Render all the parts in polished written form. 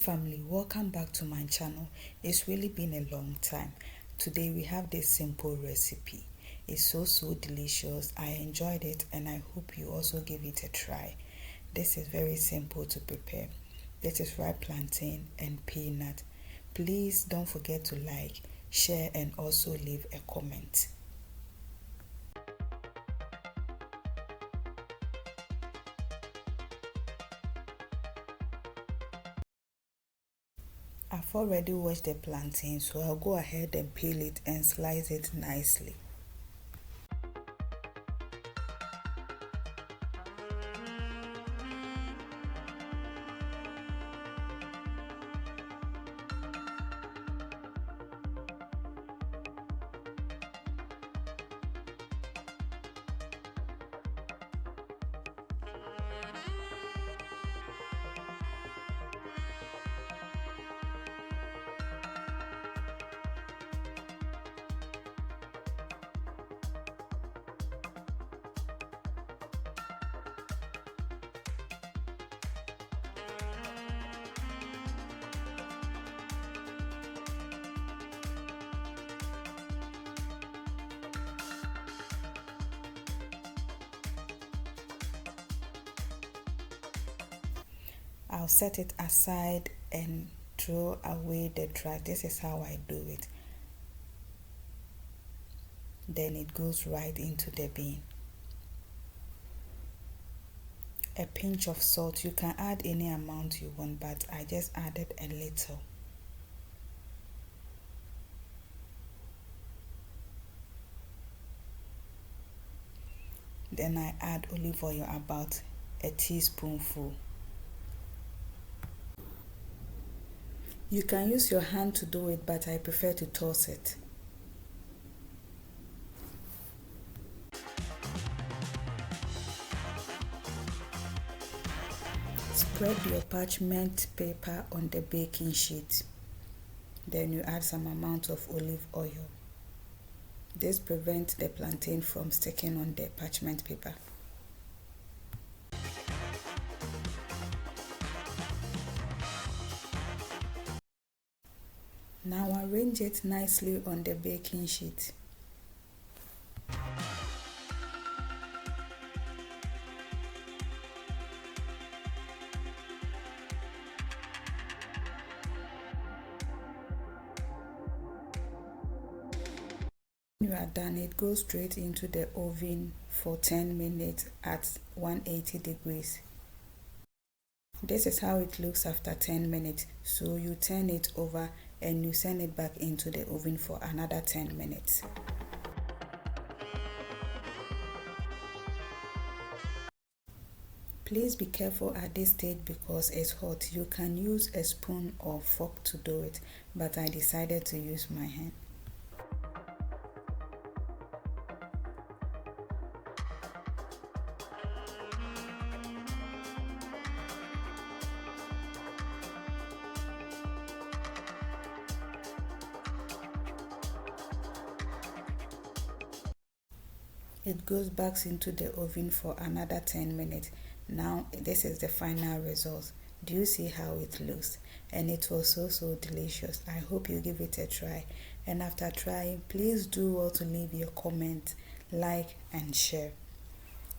Family, welcome back to my channel. It's really been a long time. Today we have this simple recipe. It's so delicious. I enjoyed it and I hope you also give it a try. This is very simple to prepare. This is ripe plantain and peanut. Please don't forget to like, share and also leave a comment. I've already washed the plantain, so I'll go ahead and peel it and slice it nicely. I'll set it aside and throw away the trash. This is how I do it. Then it goes right into the bin. A pinch of salt. You can add any amount you want, but I just added a little. Then I add olive oil, about a teaspoonful. You can use your hand to do it, but I prefer to toss it. Spread your parchment paper on the baking sheet. Then you add some amount of olive oil. This prevents the plantain from sticking on the parchment paper. Now arrange it nicely on the baking sheet. When you are done, it goes straight into the oven for 10 minutes at 180 degrees. This is how it looks after 10 minutes. So you turn it over and you send it back into the oven for another 10 minutes. Please be careful at this stage because it's hot. You can use a spoon or fork to do it, but I decided to use my hand. It goes back into the oven for another 10 minutes. Now this is the final result. Do you see how it looks? And it was so delicious. I hope you give it a try. And after trying, please do well to leave your comment, like and share.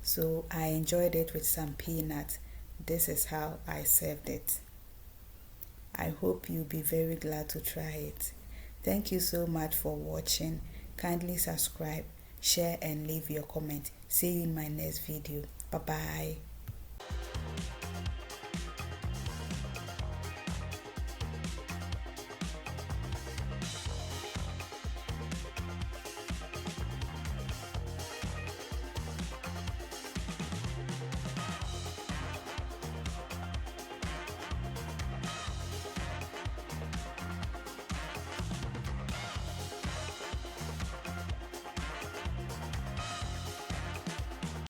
So I enjoyed it with some peanuts. This is how I served it. I hope you'll be very glad to try it. Thank you so much for watching. Kindly subscribe, share and leave your comment. See you in my next video. Bye bye.